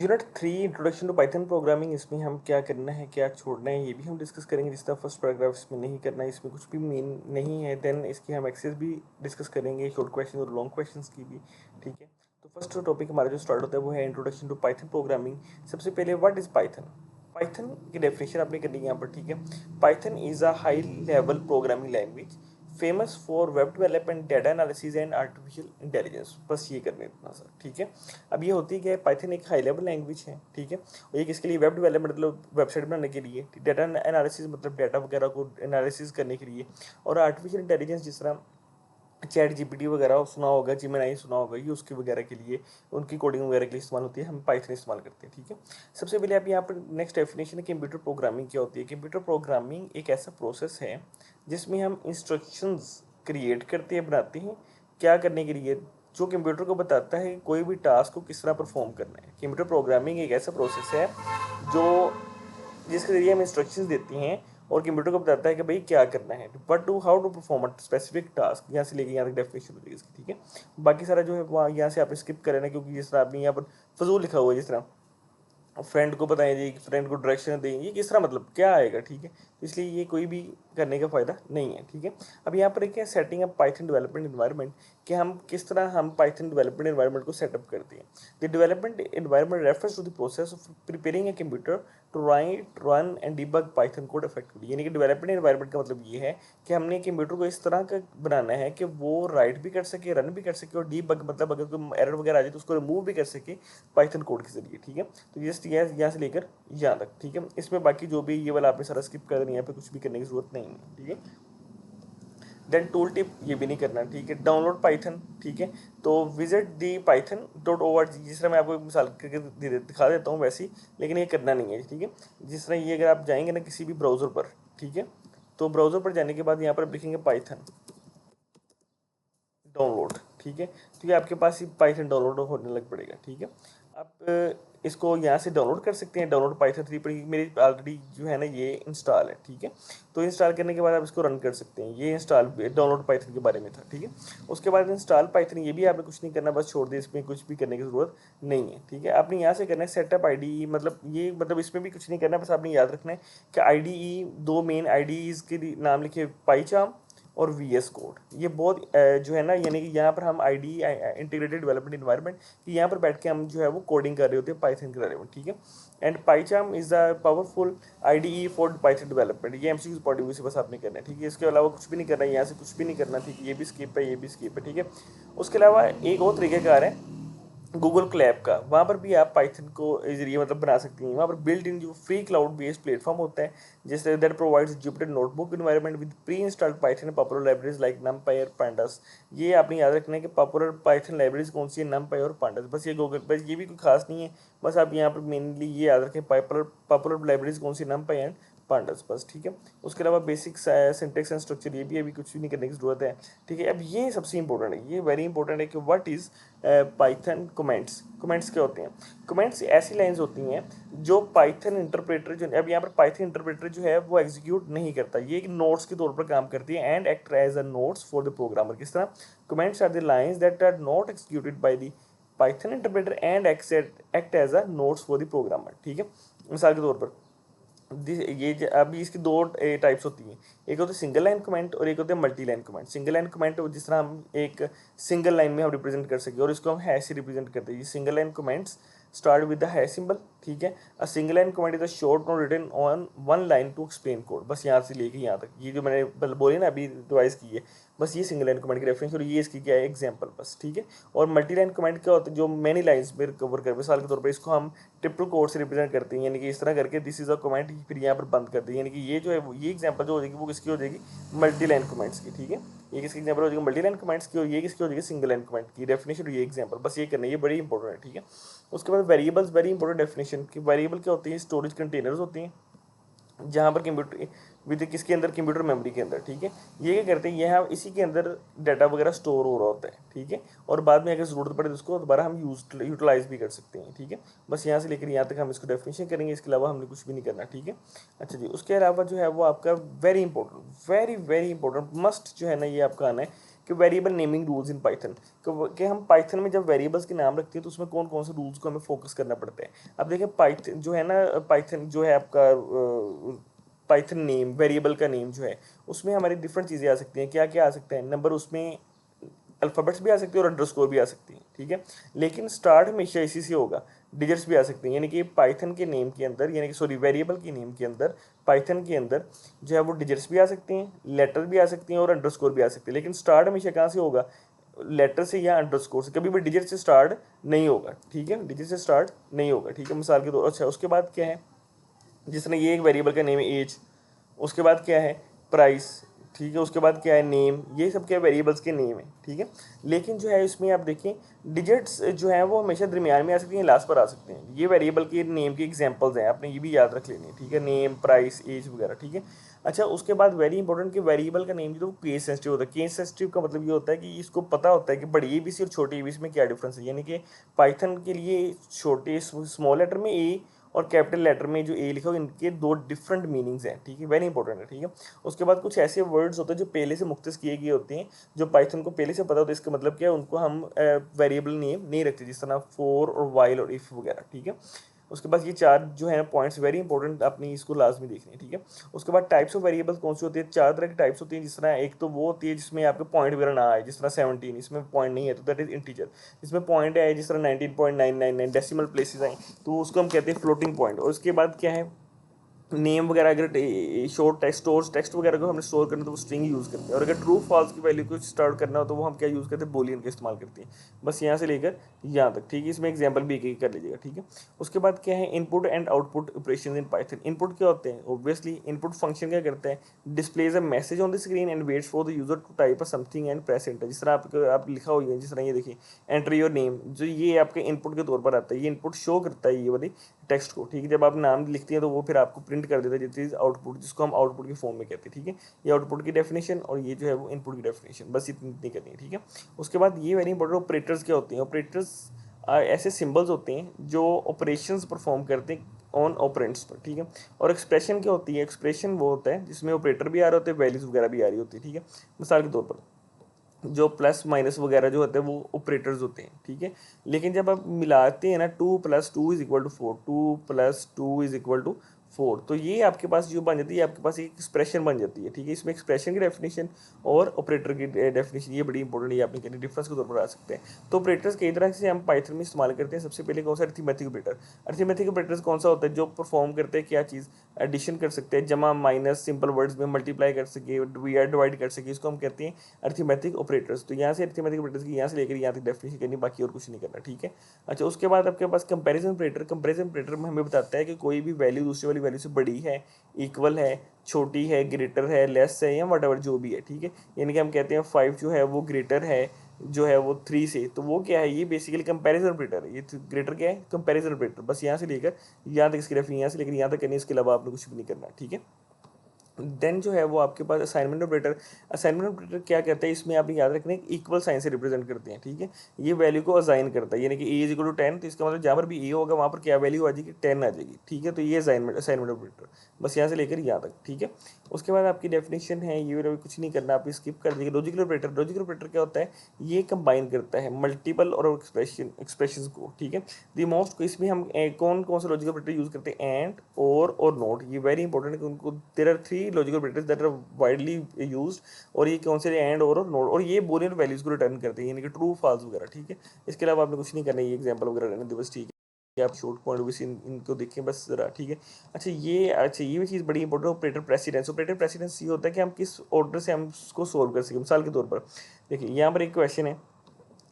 Unit 3 introduction to Python programming, इसमें हम क्या करना है क्या छोड़ना है ये भी हम डिस्कस करेंगे। जिस तरह फर्स्ट पैराग्राफ इसमें नहीं करना है, इसमें कुछ भी मीन नहीं है, देन इसकी हम एक्सेस भी डिस्कस करेंगे, शॉर्ट क्वेश्चन और लॉन्ग क्वेश्चंस की भी। ठीक है, तो फर्स्ट टॉपिक हमारा जो स्टार्ट होता है वो है इंट्रोडक्शन टू पाइथन प्रोग्रामिंग। सबसे पहले व्हाट इज पाइथन। पाइथन की डेफिनेशन आपने करनी है यहाँ पर। ठीक है, Python is a high level programming language famous for web development, data analysis and artificial intelligence. बस ये करने इतना सा। ठीक है, अब ये होती है क्या है, पाइथन एक हाई लेवल लैंग्वेज है। ठीक है, और ये किसके लिए, वेब डेवलपमेंट मतलब वेबसाइट बनाने के लिए, डाटा एनालिसिस मतलब डाटा वगैरह को एनालिसिस करने के लिए, और आर्टिफिशियल इंटेलिजेंस जिस तरह चैट जीपीटी वगैरह सुना होगा, जिमिनाई सुना होगा, ये उसके वगैरह के लिए, उनकी कोडिंग वगैरह के लिए इस्तेमाल होती है, हम पाइथन इस्तेमाल करते हैं। ठीक है, सबसे पहले आप यहाँ पर नेक्स्ट डेफिनेशन है कंप्यूटर प्रोग्रामिंग क्या होती है। कंप्यूटर प्रोग्रामिंग एक ऐसा प्रोसेस है जिसमें हम इंस्ट्रक्शंस क्रिएट करते हैं, बनाते हैं, क्या करने के लिए, जो कंप्यूटर को बताता है कि कोई भी टास्क को किस तरह परफॉर्म करना है। कंप्यूटर प्रोग्रामिंग एक ऐसा प्रोसेस है जो जिसके जरिए हम इंस्ट्रक्शंस देते हैं और कंप्यूटर को बताता है कि भाई क्या करना है, but to how to perform a specific task. यहाँ से लेके यहाँ तक डेफिनेशन हो जाएगी इसकी। ठीक है, बाकी सारा जो है वहाँ यहाँ से आप स्किप करें ना, क्योंकि जिस तरह आपने यहाँ पर फजूल लिखा हुआ है, जिस तरह फ्रेंड को बताएं जी, फ्रेंड को डायरेक्शन देंगे, किस तरह मतलब क्या आएगा। ठीक है, तो इसलिए ये कोई भी करने का फ़ायदा नहीं है। ठीक है, अब यहाँ पर एक है setting up Python development environment, कि हम किस तरह हम पाइथन डेवलपमेंट इन्वायरमेंट को सेटअप करते हैं। The development environment refers to the process of preparing a computer to write, run and debug Python code effectively. यानी कि डेवलपमेंट इन्वायरमेंट का मतलब ये है कि हमने कंप्यूटर को इस तरह का बनाना है कि वो राइट भी कर सके, रन भी कर सके, और डीबग मतलब अगर कोई एरर वगैरह आ जाए तो उसको रिमूव भी कर सके पाइथन कोड के जरिए। ठीक है, तो जस्ट यहाँ से लेकर यहाँ तक। ठीक है, इसमें बाकी जो भी ये वाला आपने सारा स्किप कर देना, यहाँ पे कुछ भी करने की जरूरत नहीं है। ठीक है, देन टूल टिप ये भी नहीं करना। ठीक है, डाउनलोड पाइथन। ठीक है, तो visit the Python dot O R G, जिस तरह मैं आपको एक मिसाल करके दिखा देता हूँ वैसी, लेकिन ये करना नहीं है। ठीक है, जिस तरह ये अगर आप जाएंगे ना किसी भी ब्राउज़र पर, ठीक है, तो ब्राउज़र पर जाने के बाद यहाँ पर आप लिखेंगे पाइथन डाउनलोड। ठीक है, तो ये आपके पास ही पाइथन डाउनलोड होने लग पड़ेगा। ठीक है, आप इसको यहाँ से डाउनलोड कर सकते हैं, डाउनलोड पाइथन 3 पर मेरी ऑलरेडी जो है ना ये इंस्टॉल है। ठीक है, तो इंस्टॉल करने के बाद आप इसको रन कर सकते हैं। ये इंस्टॉल डाउनलोड पाइथन के बारे में था। ठीक है, उसके बाद इंस्टॉल पाइथन, ये भी आपने कुछ नहीं करना, बस छोड़ दिया, इसमें कुछ भी करने की ज़रूरत नहीं है। ठीक है, आपने यहाँ से करना है सेटअप आई, मतलब ये मतलब इसमें भी कुछ नहीं करना, बस आपने याद रखना है कि आई, दो मेन आई के नाम लिखे, पाईचार्म और वी एस कोड। ये बहुत जो है ना, यानी कि यहाँ पर हम I D integrated development environment, कि यहाँ पर बैठ के हम जो है वो कोडिंग कर रहे होते हैं पाइथन के बारे में। ठीक है, and पाईचार्म is the powerful I D E for Python development. ये एमसीक्यू पॉइंट ऑफ व्यू से बस आपने करना है। ठीक है, इसके अलावा कुछ भी नहीं करना है, यहाँ से कुछ भी नहीं करना। ठीक है, ये भी स्किप है, ये भी स्किप है। ठीक है, उसके अलावा एक और तरीक़ेकार है गूगल क्लैप का, वहाँ पर भी आप पाइथन को जरिए मतलब बना सकती हैं। वहाँ पर बिल्ट इन जो फ्री क्लाउड बेस्ड प्लेटफॉर्म होता है, जैसे that provides Jupyter notebook environment with pre installed Python popular libraries like नमपाई और पांडास। ये आपने याद रखना है कि पॉपुलर पाइथन लाइब्रेरीज कौन सी है, नमपाई और पांडास। बस ये गूगल, बस ये भी कोई खास नहीं है, बस आप यहाँ पर मेनली ये याद रखें पॉपुलर लाइब्रेरीज कौन सी, नमपाई एंड पांडास, बस। ठीक है, उसके अलावा बेसिक सिंटेक्स एंड स्ट्रक्चर ये भी अभी कुछ भी नहीं करने की जरूरत है। ठीक है, अब ये सबसे इंपॉर्टेंट है, ये वेरी इंपॉर्टेंट है कि what is Python comments. Comments क्या होते हैं, कमेंट्स ऐसी लाइंस होती हैं जो पाइथन इंटरप्रेटर जो, अब यहाँ पर पाइथन इंटरप्रेटर जो है वो एग्जीक्यूट नहीं करता, ये एक नोट्स के तौर पर काम करती है, and act as a notes for the programmer. किस तरह, comments are the lines that are not executed by the Python interpreter and act as a notes for the programmer. ठीक है, मिसाल के तौर पर अभी इसकी दो टाइप्स होती हैं, एक होता है सिंगल लाइन कमेंट और एक होता है multi line comment. Single line comment जिस तरह हम एक सिंगल लाइन में हम रिप्रेजेंट कर सके, और इसको हम हैश से रिप्रेजेंट करते हैं। ये single line comments start with the hash symbol. ठीक है, a single line comment is a short note written on one line to explain code. बस यहाँ से लेके यहाँ तक, ये जो मैंने बोली ना अभी रिवाइज की है, बस ये सिंगल लाइन कमेंट की रेफरेंस, और ये इसकी क्या है, एग्जाम्पल, बस। ठीक है, और मल्टी लाइन कमेंट क्या होता है, जो मैनी लाइन्स में कवर कर, मिसाल के तौर पर इसको हम ट्रिपल कोड से रिप्रेजेंट करते हैं, यानी कि इस तरह करके दिस इज अ कमेंट, फिर यहाँ पर बंद कर दी, यानी कि ये जो है ये एग्जांपल जो हो जाएगी वो किसकी हो जाएगी, मल्टी लाइन कमेंट्स की। ठीक है, ये किसकी एग्जांपल हो जाएगी, मल्टी लाइन कमेंट्स की, और ये किसकी हो जाएगी, सिंगल लाइन कमेंट की डेफिनेशन, और ये एग्जांपल, बस ये करना है, ये बड़ी इंपॉर्टेंट है। ठीक है, उसके बाद वेरिएबल्स, वेरी इंपॉर्टेंट डेफिनेशन की। वेरिएबल क्या होती है, स्टोरेज कंटेनर्स होती हैं, जहाँ पर कंप्यूटर विद किसके अंदर, कंप्यूटर मेमोरी के अंदर। ठीक है, ये क्या करते हैं, यहाँ इसी के अंदर डाटा वगैरह स्टोर हो रहा होता है। ठीक है, और बाद में अगर ज़रूरत पड़े तो उसको दोबारा हम यूटिलाइज भी कर सकते हैं। ठीक है, बस यहाँ से लेकर यहाँ तक हम इसको डेफिनेशन करेंगे, इसके अलावा हमने कुछ भी नहीं करना। ठीक है, अच्छा जी, उसके अलावा जो है वो आपका very important, very very important must जो है ना, ये आपका आना है कि variable naming rules in Python, कि हम पाइथन में जब वेरिएबल्स के नाम रखते हैं तो उसमें कौन कौन से रूल्स को हमें फोकस करना पड़ता है। अब देखिए पाइथन जो है ना, पाइथन जो है आपका पाइथन नेम, वेरिएबल का नेम जो है उसमें हमारी डिफरेंट चीज़ें आ सकती हैं। क्या क्या आ सकते हैं, नंबर, उसमें अल्फ़ाबेट्स भी आ सकती है और अंडरस्कोर भी आ सकती है, ठीक है। लेकिन स्टार्ट हमेशा इसी से होगा, डिजिट्स भी आ सकती हैं, यानी कि पाइथन के नेम के अंदर, यानी कि सॉरी वेरिएबल के नेम के अंदर पाइथन के अंदर जो है वो डिजिट्स भी आ सकती हैं, लेटर भी आ सकती हैं और अंडरस्कोर भी आ सकती है। लेकिन स्टार्ट हमेशा कहाँ से होगा, लेटर से या अंडरस्कोर से, कभी भी डिजिट से स्टार्ट नहीं होगा, ठीक है, डिजिट से स्टार्ट नहीं होगा, ठीक है। मिसाल के तौर, अच्छा उसके बाद क्या है, जिस तरह ये एक वेरिएबल का नेम है एज, उसके बाद क्या है प्राइस, ठीक है, उसके बाद क्या है नेम, ये सब क्या वेरिएबल्स के नेम है, ठीक है। लेकिन जो है इसमें आप देखें डिजिट्स जो है वो हमेशा दरमियान में आ सकती हैं, लास्ट पर आ सकते हैं। ये वेरिएबल के नेम के एग्जांपल्स हैं, आपने ये भी याद रख लेने, ठीक है, नेम, प्राइस, एज वगैरह, ठीक है। अच्छा उसके बाद वेरी इंपॉर्टेंट कि वेरिएबल का नेम जो तो केस सेंसिटिव होता है। केस सेंसिटिव का मतलब ये होता है कि इसको पता होता है कि बड़ी ए बी सी और छोटी ए बी सी में क्या डिफरेंस है, यानी कि पाइथन के लिए छोटे स्मॉल लेटर में ए और कैपिटल लेटर में जो ए लिखा हो, इनके दो डिफरेंट मीनिंग्स हैं, ठीक है, वेरी इंपॉर्टेंट है, ठीक है। उसके बाद कुछ ऐसे वर्ड्स होते हैं जो पहले से मुख्तस किए गए होते हैं, जो पाइथन को पहले से पता होता है इसका मतलब क्या है, उनको हम वेरिएबल नेम नहीं रखते, जिस तरह फॉर और वाइल और इफ़ वगैरह, ठीक है। उसके बाद ये चार जो है पॉइंट्स वेरी इंपॉर्टेंट, आपने इसको लाजमी देखने, ठीक है। उसके बाद टाइप्स ऑफ वेरिएबल्स कौन सी होती है, चार तरह की टाइप्स होती हैं। जिस तरह एक तो वो होती है जिसमें आपके पॉइंट वगैरह ना आए, जिस तरह 17 इसमें पॉइंट नहीं है तो दैट इज इंटीजर। जिसमें पॉइंट आए जिस तरह 19.999 डेसिमल प्लेसेस आए तो उसको हम कहते हैं फ्लोटिंग पॉइंट। और उसके बाद क्या है, नेम वगैरह, अगर शॉर्ट टेक्स्ट स्टोर टेक्स्ट वगैरह को हमने स्टोर करना तो वो स्ट्रिंग यूज़ करते हैं। और अगर ट्रू फॉल्स की वैल्यू को स्टार्ट करना हो तो वो हम क्या यूज़ करते हैं, बोलियन का इस्तेमाल करते हैं। बस यहाँ से लेकर यहाँ तक, ठीक है। इसमें एग्जांपल भी एक कर लीजिएगा, ठीक है। उसके बाद क्या है, input and output operation in Python. Input क्या होते हैं, ऑब्वियसली इनपुट फंक्शन क्या करता है, displays a message on the screen and waits for the user to type a something and press enter. जिस तरह आप लिखा हुआ है, जिस तरह ये देखिए एंटर योर नेम, जो ये आपके इनपुट के तौर पर आता है, ये इनपुट शो करता है ये वाली टेक्स्ट को, ठीक है। जब आप नाम लिखते हैं तो वो फिर आपको प्रिंट कर देता है, जिस चीज़ आउटपुट, जिसको हम आउटपुट की फॉर्म में कहते हैं, ठीक है। ये आउटपुट की डेफिनेशन और ये जो है वो इनपुट की डेफिनेशन, बस इतनी करनी है, ठीक है। उसके बाद ये वेरी इंपॉर्टेंट, ऑपरेटर्स क्या होते हैं। ऑपरेटर्स ऐसे सिंबल्स होते हैं जो ऑपरेशंस परफॉर्म करते हैं ऑन ऑपरेंट्स पर, ठीक है। और एक्सप्रेशन क्या होती है, एक्सप्रेशन वो होता है जिसमें ऑपरेटर भी आ रहे होते हैं, वैल्यूज वगैरह भी आ रही होती है, ठीक है। मिसाल के तौर पर जो प्लस माइनस वगैरह जो होते हैं वो ऑपरेटर्स होते हैं, ठीक है। लेकिन जब आप मिलाते हैं ना, 2+2 = 4, 2+2 = 4, तो ये आपके पास जो बन जाती है, आपके पास एक एक्सप्रेशन बन जाती है, ठीक है। इसमें एक्सप्रेशन की डेफिनेशन और ऑपरेटर की डेफिनेशन ये बड़ी इंपॉर्टेंट, ये आपने कहनी डिफरेंस के तौर पर आ सकते हैं। तो ऑपरेटर्स कई तरह से हम पाइथन में इस्तेमाल करते हैं। सबसे पहले कौन सा, अरिथमेटिक ऑपरेटर। अरिथमेटिक ऑपरेटर्स कौन सा होता है, जो परफॉर्म करते हैं क्या चीज़, एडिशन कर सकते हैं, जमा माइनस, सिंपल वर्ड्स में मल्टीप्लाई कर सके, डिवाइड कर सके, इसको हम कहते हैं अरिथमेटिक ऑपरेटर्स। तो यहाँ से अरिथमेटिक ऑपरेटर्स की यहाँ से लेकर यहाँ तक डेफिनेशन करनी, बाकी और कुछ नहीं करना, ठीक है। अच्छा उसके बाद आपके पास कंपैरिजन ऑपरेटर। कंपैरिजन ऑपरेटर में हमें बताता है कि कोई भी वैल्यू दूसरी वाली वैल्यू से बड़ी है, इक्वल है, छोटी है, ग्रेटर है, लेस है, या वट जो भी है, ठीक है। यानी कि हम कहते हैं 5 जो है वो ग्रेटर है जो है वो 3 से, तो वो क्या है, ये बेसिकली कंपैरिजन ऑपरेटर है। ये ग्रेटर क्या है, कंपैरिजन ऑपरेटर। बस यहाँ से लेकर यहाँ तक इसकी डेफिनेशन यहाँ से लेकर यहाँ तक करनी, इसके अलावा आपने कुछ भी नहीं करना, ठीक है। देन जो है वो आपके पास असाइनमेंट ऑपरेटर। असाइनमेंट ऑपरेटर क्या कहता है, इसमें आपने याद रखना है इक्वल साइन से रिप्रेजेंट करते हैं, ठीक है। ये वैल्यू को असाइन करता है, यानी कि ए = 10, तो इसका मतलब जहाँ पर भी ए होगा वहाँ पर क्या वैल्यू आ जाएगी, 10 आ जाएगी, ठीक है। तो ये असाइनमेंट ऑपरेटर, बस यहाँ से लेकर यहाँ तक, ठीक है। उसके बाद आपकी डेफिनेशन है, ये कुछ नहीं करना, आप स्किप कर दीजिए। Logical operator. लॉजिकल ऑपरेटर क्या होता है, ये कंबाइन करता है मल्टीपल और एक्सप्रेशन को, ठीक है। दी मोस्ट, इसमें हम कौन कौन सा लॉजिकल ऑपरेटर यूज करते हैं, एंड, और नोट। ये वेरी इंपॉर्टेंट है कि उनको there are 3 logical operators that are widely used. और ये कौन से, एंड, और नोट। और ये बूलियन वैल्यूज को रिटर्न करते हैं, यानी कि ट्रू फॉल्स वगैरह, ठीक है। इसके अलावा आपने कुछ नहीं करना, ये एग्जांपल वगैरह रहने दो बस, ठीक है। आप शॉर्ट पॉइंट भी इनको देखें बस ज़रा, ठीक है। अच्छा ये भी चीज़ बड़ी important, operator precedence. Operator precedence ये होता है कि हम किस ऑर्डर से हम उसको सोल्व कर सकें। मिसाल के तौर पर देखिए यहाँ पर एक क्वेश्चन है,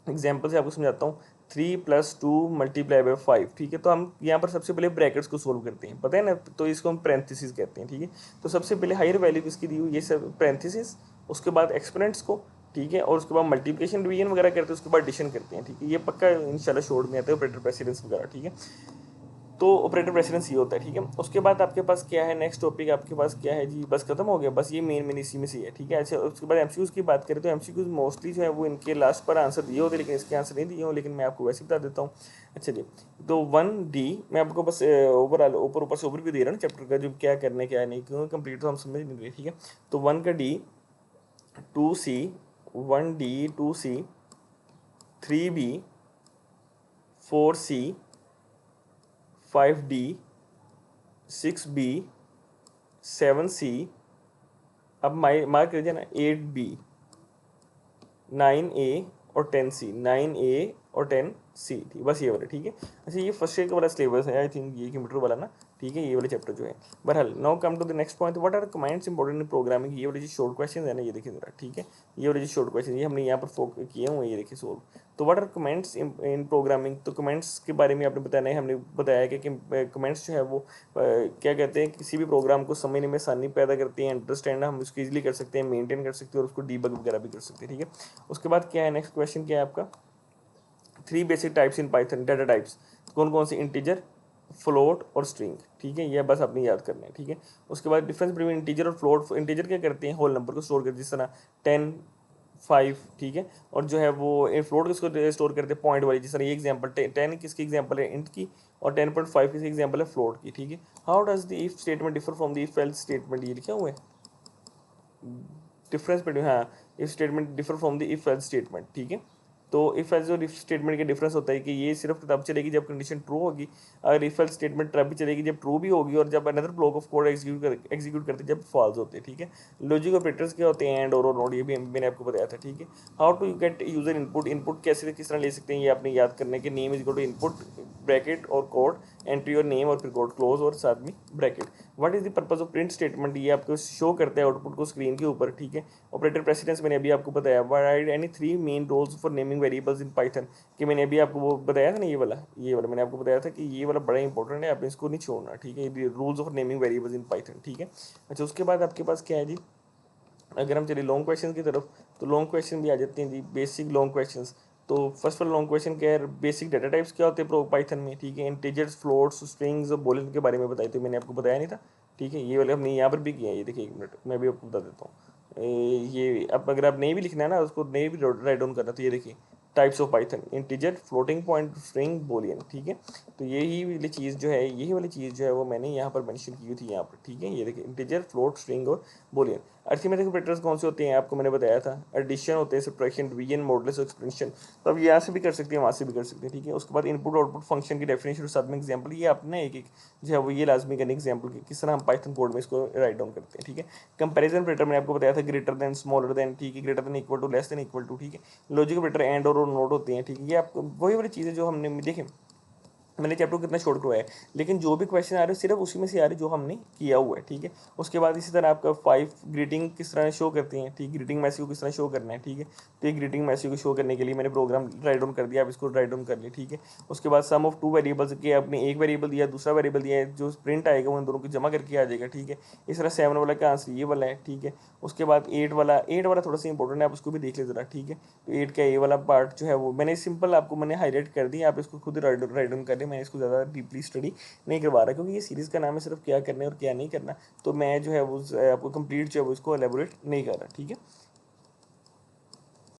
एग्जाम्पल से आपको समझाता हूँ। 3+2 × 5, ठीक है। तो हम यहाँ पर सबसे पहले ब्रैकेट्स को सोल्व करते हैं, पता है ना, तो इसको हम पैरेंथेसिस कहते हैं, ठीक है। तो सबसे पहले हायर वैल्यू किसकी दी हुई, ये सब पैरेंथेसिस, उसके बाद एक्सपोनेंट्स को, ठीक है, और उसके बाद मल्टीप्लिकेशन डिवीजन वगैरह करते हैं, उसके बाद एडिशन करते हैं, ठीक है। ये पक्का इंशाल्लाह शॉर्ट में आता है ऑपरेटर प्रेसिडेंस वगैरह, ठीक है। तो ऑपरेटर प्रेसिडेंस ये होता है, ठीक है। उसके बाद आपके पास क्या है, नेक्स्ट टॉपिक आपके पास क्या है जी, बस खत्म हो गया, बस ये मेन इसी में से है, ठीक है। अच्छा उसके बाद एमसीक्यूज की बात करें तो एमसीक्यूज मोस्टली जो है वो इनके लास्ट पर आंसर दिए होते हैं, लेकिन इसके आंसर नहीं दिए हो, लेकिन मैं आपको वैसे बता देता हूँ। अच्छा जी, तो 1D मैं आपको बस ओवरऑल ऊपर से ओवरव्यू दे रहा हूँ चैप्टर का, जो क्या करना है क्या नहीं, क्योंकि कंप्लीट तो हम समझ नहीं रहे, ठीक है। तो 1 का D, 2C, 1D 2C 3B 4C 5D 6B 7C, अब मार्क कर दिया ना, 8B 9A और 10C, 9A और 10C, ठीक, बस ये वाला, ठीक है। अच्छा ये फर्स्ट ईयर का वाला सिलेबस है, आई थिंक ये कंप्यूटर वाला ना, ठीक है, ये वाले चैप्टर जो है। बहरहाल now come to the next point, what are commands important in programming, ये वाले जो शॉर्ट क्वेश्चन है ना, ये देखिए जरा, ठीक है, ये वाले जो शॉर्ट क्वेश्चन ये हमने यहाँ पर फोकस किए हुए हैं, ये देखिए सोल्व। तो what are comments in programming, तो कमेंट्स के बारे में आपने बताना है, हमने बताया कि कमेंट्स जो है वो क्या कहते हैं, किसी भी प्रोग्राम को समझने में आसानी पैदा करते हैं, अंडरस्टैंड हम उसको ईजिली कर सकते हैं, मेंटेन कर सकते हैं और उसको डीबग वगैरह भी कर सकते हैं, ठीक है। उसके बाद क्या है, नेक्स्ट क्वेश्चन क्या है आपका, 3 basic types in Python, data types कौन कौन से, इंटीजर, फ्लोट और स्ट्रिंग, ठीक है, ये बस आपने याद करना है, ठीक है। उसके बाद डिफरेंस बिटवीन इंटीजर और फ्लोट, इंटीजर क्या करते हैं, होल नंबर को स्टोर करते हैं, जिस तरह 10 5, ठीक है, और जो है वो फ्लोट किसको स्टोर करते हैं, पॉइंट वाली, जिस तरह ये एग्जांपल 10 किसकी एग्जांपल है, इंट की, और 10.5 किसकी एग्जांपल है, फ्लोट की, ठीक है। How does the if statement differ from the if else statement, ये लिखा हुआ है डिफरेंस बिटवीन, हाँ, if statement differ from the if else statement, ठीक है। तो इफ एल्स और इफ स्टेटमेंट के डिफरेंस होता है कि ये सिर्फ तब चलेगी जब कंडीशन ट्रू होगी, अगर इफ एल्स स्टेटमेंट तब भी चलेगी जब ट्रू भी होगी, और जब another block of code execute करते जब फॉल्स होते हैं, ठीक है। लॉजिक ऑपरेटर्स क्या होते हैं, एंड और नोट, ये भी मैंने आपको बताया था, ठीक है। How to get user input, input कैसे किस तरह ले सकते हैं, ये आपने याद करना है कि name is equal to input bracket और कोड, एंट्री और नेम और फिर कोड क्लोज और साथ में bracket. What is the purpose of print statement, ये आपको शो करता है आउटपुट को स्क्रीन के ऊपर, ठीक है। ऑपरेटर प्रेसिडेंस मैंने अभी आपको बताया, write any 3 main roles for naming variables in Python, कि मैंने अभी आपको वो बताया था ना, ये वाला मैंने आपको बताया था कि ये वाला बड़ा इंपॉर्टेंट है, आप इसको नहीं छोड़ना, ठीक है, rules of naming variables in Python, ठीक है। अच्छा उसके बाद आपके पास क्या है जी, अगर हम चलिए लॉन्ग क्वेश्चन की तरफ, तो लॉन्ग क्वेश्चन भी आ जाते हैं जी, बेसिक लॉन्ग क्वेश्चन। तो फर्स्ट वाला लॉन्ग क्वेश्चन क्या है, बेसिक डाटा टाइप्स क्या होते हैं प्रो पाइथन में, ठीक है, इंटीजर्स, फ्लोट्स, स्ट्रिंग्स और बूलियन के बारे में बताई, तो मैंने आपको बताया नहीं था, ठीक है, ये वाले हमने यहाँ पर भी किया है, ये देखिए 1 मिनट मैं भी आपको बता देता हूँ। ये अब अगर आप नहीं भी लिखना है ना, उसको नहीं भी राइट डाउन करना, तो ये देखिए types of Python, integer, floating point, string, Boolean, ठीक है। तो यही वाली चीज़ जो है, यही वाली चीज़ जो है वो मैंने यहाँ पर मेंशन की थी यहाँ पर, ठीक है, ये देखिए इंटीजर, फ्लोट, स्ट्रिंग और बूलियन। अरिथमेटिक ऑपरेटर्स कौन से होते हैं, आपको मैंने बताया था, एडिशन होते हैं, सब्ट्रैक्शन, डिवीजन, मॉडुलस, एक्सपेंशन, तो अब यहाँ से भी कर सकते हैं, वहाँ से भी कर सकते हैं, ठीक है। उसके बाद इनपुट आउटपुट फंक्शन की डेफिनेशन और साथ में एग्जाम्पल, ये आपने एक जो है वो ये लाजमी करने एग्जाम्पल की किस तरह हम पाइथन कोड में इसको राइट डाउन करते हैं, ठीक है। कंपैरिजन ऑपरेटर मैंने आपको बताया था, ग्रेटर देन, स्मॉलर देन, ठीक है, greater than, equal to, less than equal to, ठीक है। Logic operator and or not होते हैं, ठीक है, ये आपको वही वाली चीज़ें जो हमने देखें, मैंने चैप्टर को कितना शॉर्ट करवाया है, लेकिन जो भी क्वेश्चन आ रहे हैं सिर्फ उसी में से आ रहे जो हमने किया हुआ है, ठीक है। उसके बाद इसी तरह आपका 5 ग्रीटिंग किस तरह शो करती हैं, ठीक, ग्रीटिंग मैसेज को किस तरह शो करना है, ठीक है। तो ये ग्रीटिंग मैसेज को शो करने के लिए मैंने प्रोग्राम राइट डाउन कर दिया, आप इसको राइट डाउन कर लिए, ठीक है। उसके बाद सम ऑफ 2 वेरिएबल्स के आपने एक वेरिएबल दिया, दूसरा वेरिएबल दिया है, जो प्रिंट आएगा वो इन दोनों को जमा करके आ जाएगा, ठीक है। इस तरह 7 वाला का आंसर ये वाला है, ठीक है। उसके बाद 8 वाला थोड़ा सा इंपॉर्टेंट है, आप उसको भी देख ले जरा, ठीक है। तो 8 का ये वाला पार्ट जो है वो मैंने सिंपल आपको मैंने हाईलाइट कर दी, आप इसको खुद राइट डाउन कर लें, मैंने इसको ज़्यादा डीपली स्टडी नहीं करवा रहा, क्योंकि ये सीरीज़ का नाम है सिर्फ क्या करना है और क्या नहीं करना, तो मैं जो है वो आपको कंप्लीट जो है वो इसको एलेबोरेट नहीं कर रहा, ठीक है।